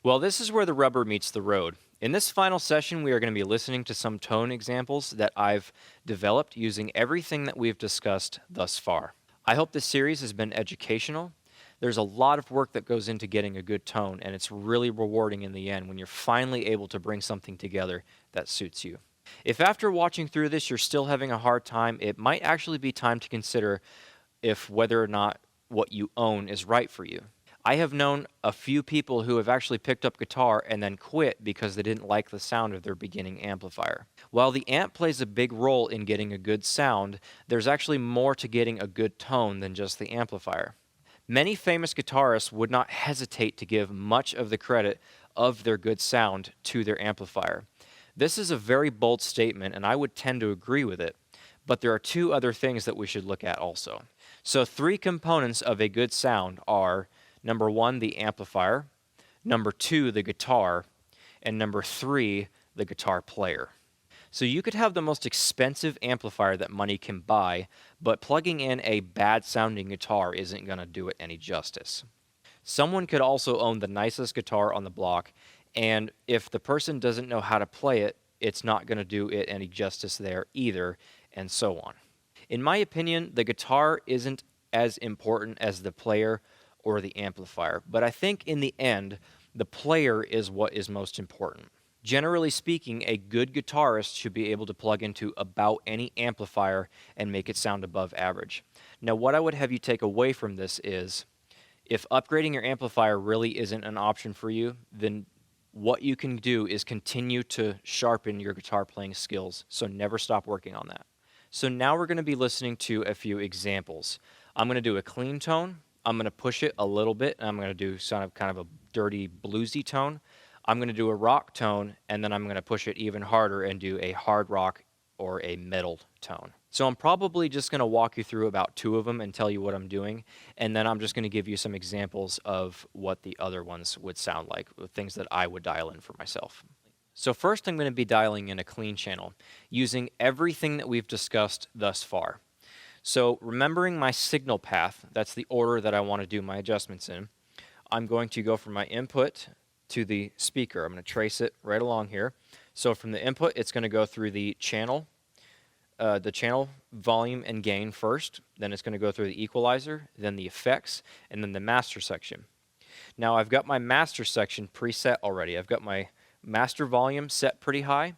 Well, this is where the rubber meets the road. In this final session, we are going to be listening to some tone examples that I've developed using everything that we've discussed thus far. I hope this series has been educational. There's a lot of work that goes into getting a good tone, and it's really rewarding in the end when you're finally able to bring something together that suits you. If after watching through this you're still having a hard time, it might actually be time to consider if whether or not what you own is right for you. I have known a few people who have actually picked up guitar and then quit because they didn't like the sound of their beginning amplifier. While the amp plays a big role in getting a good sound, there's actually more to getting a good tone than just the amplifier. Many famous guitarists would not hesitate to give much of the credit of their good sound to their amplifier. This is a very bold statement, and I would tend to agree with it, but there are two other things that we should look at also. So, three components of a good sound are number one, the amplifier, number two, the guitar, and number three, the guitar player. So you could have the most expensive amplifier that money can buy, but plugging in a bad sounding guitar isn't going to do it any justice. Someone could also own the nicest guitar on the block, and if the person doesn't know how to play it, it's not going to do it any justice there either, and so on. In my opinion, the guitar isn't as important as the player or the amplifier, but I think in the end, the player is what is most important. Generally speaking, a good guitarist should be able to plug into about any amplifier and make it sound above average. Now, what I would have you take away from this is, if upgrading your amplifier really isn't an option for you, then what you can do is continue to sharpen your guitar playing skills, so never stop working on that. So now we're going to be listening to a few examples. I'm going to do a clean tone. I'm going to push it a little bit, and I'm going to do kind of a dirty bluesy tone. I'm going to do a rock tone, and then I'm going to push it even harder and do a hard rock or a metal tone. So I'm probably just going to walk you through about two of them and tell you what I'm doing, and then I'm just going to give you some examples of what the other ones would sound like, things that I would dial in for myself. So first I'm going to be dialing in a clean channel, using everything that we've discussed thus far. So remembering my signal path, that's the order that I want to do my adjustments in, I'm going to go from my input to the speaker. I'm going to trace it right along here. So from the input, it's going to go through the channel volume and gain first, then it's going to go through the equalizer, then the effects, and then the master section. Now I've got my master section preset already. I've got my master volume set pretty high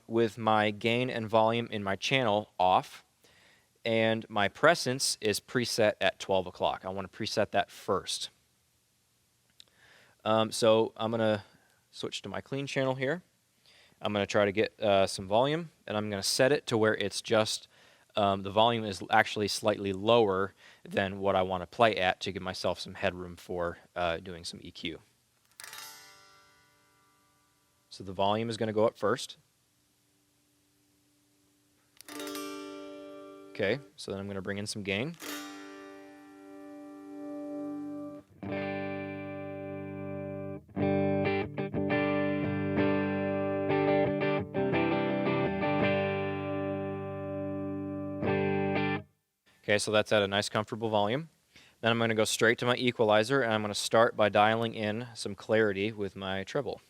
with my gain and volume in my channel off. And my presence is preset at 12 o'clock. I want to preset that first. So I'm going to switch to my clean channel here. I'm going to try to get some volume, and I'm going to set it to where it's just, the volume is actually slightly lower than what I want to play at to give myself some headroom for doing some EQ. So the volume is going to go up first. Okay, so then I'm going to bring in some gain. Okay, so that's at a nice comfortable volume. Then I'm going to go straight to my equalizer, and I'm going to start by dialing in some clarity with my treble.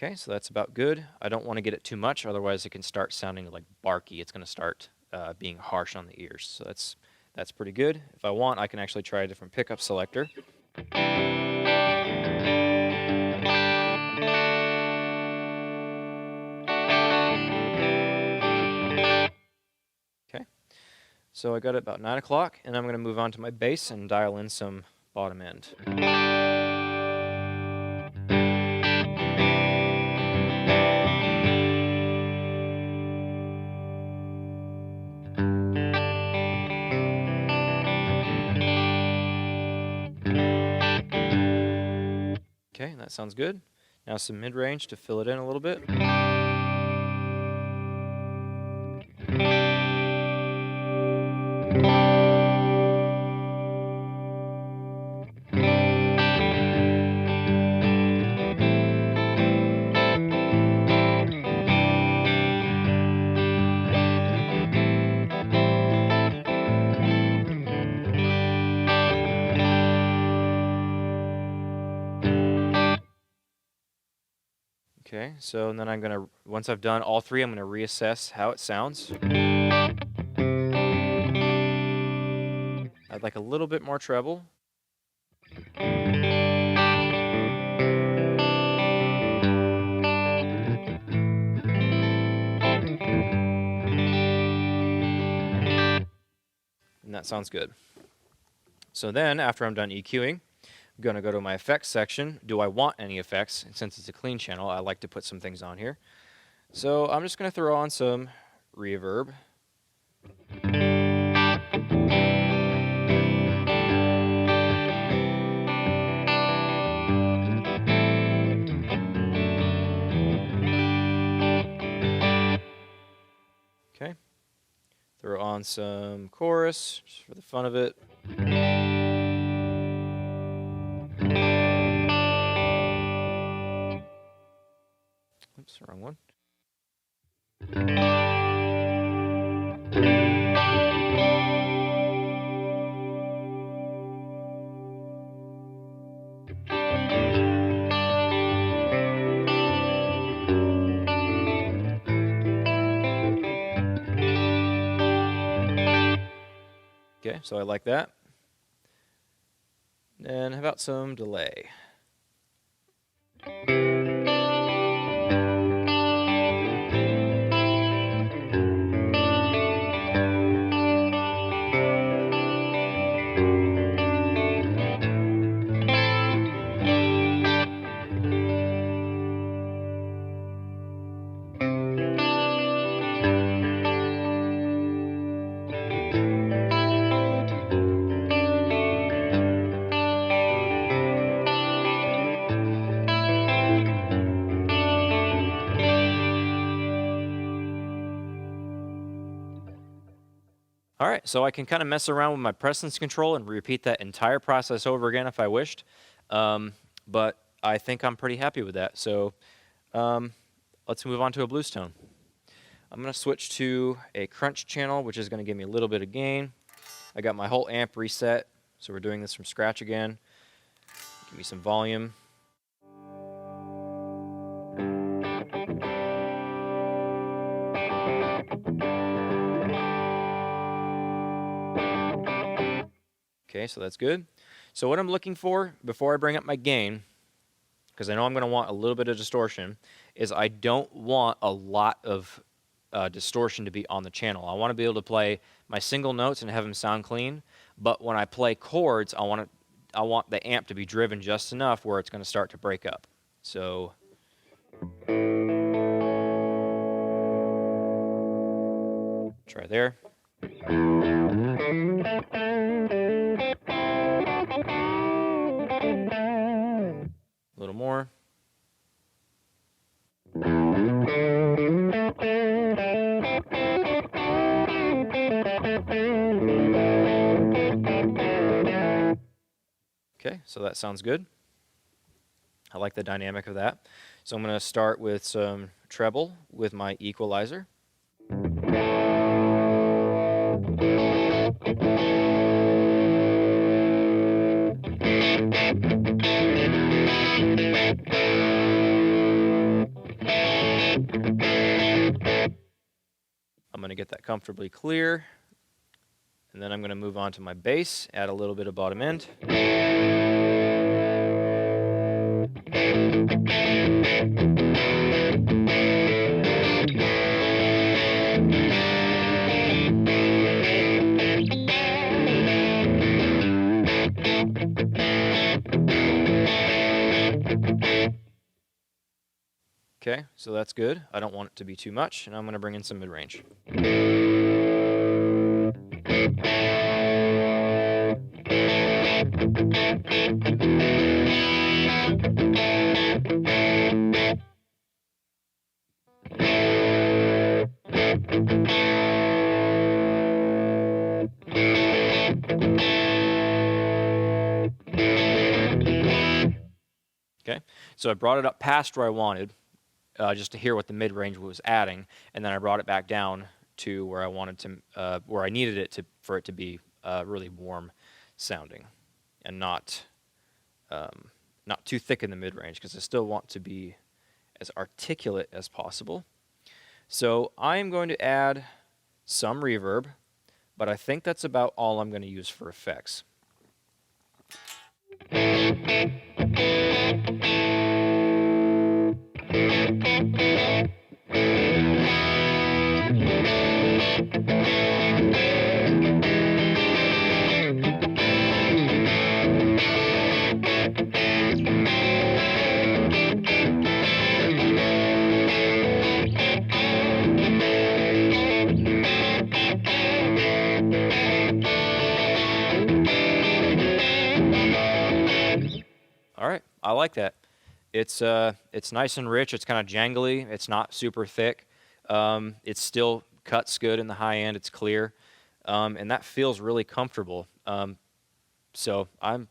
Okay, so that's about good. I don't want to get it too much, otherwise it can start sounding like barky. It's going to start being harsh on the ears. So that's pretty good. If I want, I can actually try a different pickup selector. Okay, so I got it about 9 o'clock, and I'm going to move on to my bass and dial in some bottom end. Okay, that sounds good. Now some mid-range to fill it in a little bit. Okay, so and then I'm gonna, once I've done all three, I'm gonna reassess how it sounds. I'd like a little bit more treble. And that sounds good. So then, after I'm done EQing, I'm going to go to my effects section. Do I want any effects? And since it's a clean channel, I like to put some things on here. So I'm just going to throw on some reverb. Okay. Throw on some chorus just for the fun of it. Oops, wrong one. Okay, so I like that. And how about some delay? All right, so I can kind of mess around with my presence control and repeat that entire process over again if I wished. But I think I'm pretty happy with that. So let's move on to a blues tone. I'm going to switch to a crunch channel, which is going to give me a little bit of gain. I got my whole amp reset, so we're doing this from scratch again. Give me some volume. Okay, so that's good. So what I'm looking for before I bring up my gain, because I know I'm going to want a little bit of distortion, is I don't want a lot of distortion to be on the channel. I want to be able to play my single notes and have them sound clean, but when I play chords, I want the amp to be driven just enough where it's going to start to break up. So try there. A little more. Okay, so that sounds good. I like the dynamic of that. So I'm going to start with some treble with my equalizer. I'm going to get that comfortably clear. And then I'm going to move on to my bass, add a little bit of bottom end. Okay, so that's good. I don't want it to be too much, and I'm going to bring in some mid-range. Okay, so I brought it up past where I wanted, just to hear what the mid-range was adding, and then I brought it back down to where I wanted to, where I needed it to, for it to be really warm sounding, and not too thick in the mid-range, because I still want to be as articulate as possible. So I am going to add some reverb, but I think that's about all I'm going to use for effects. All right, I like that. It's nice and rich. It's kind of jangly. It's not super thick. It still cuts good in the high end. It's clear, and that feels really comfortable. So I'm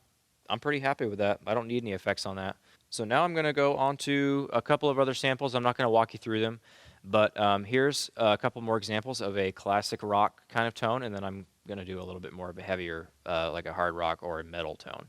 pretty happy with that. I don't need any effects on that. So now I'm going to go on to a couple of other samples. I'm not going to walk you through them, but here's a couple more examples of a classic rock kind of tone, and then I'm going to do a little bit more of a heavier, like a hard rock or a metal tone.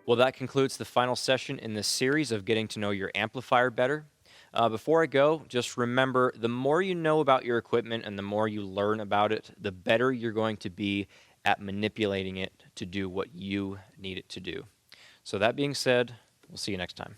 Well, that concludes the final session in this series of getting to know your amplifier better. Before I go, just remember, the more you know about your equipment and the more you learn about it, the better you're going to be at manipulating it to do what you need it to do. So that being said, we'll see you next time.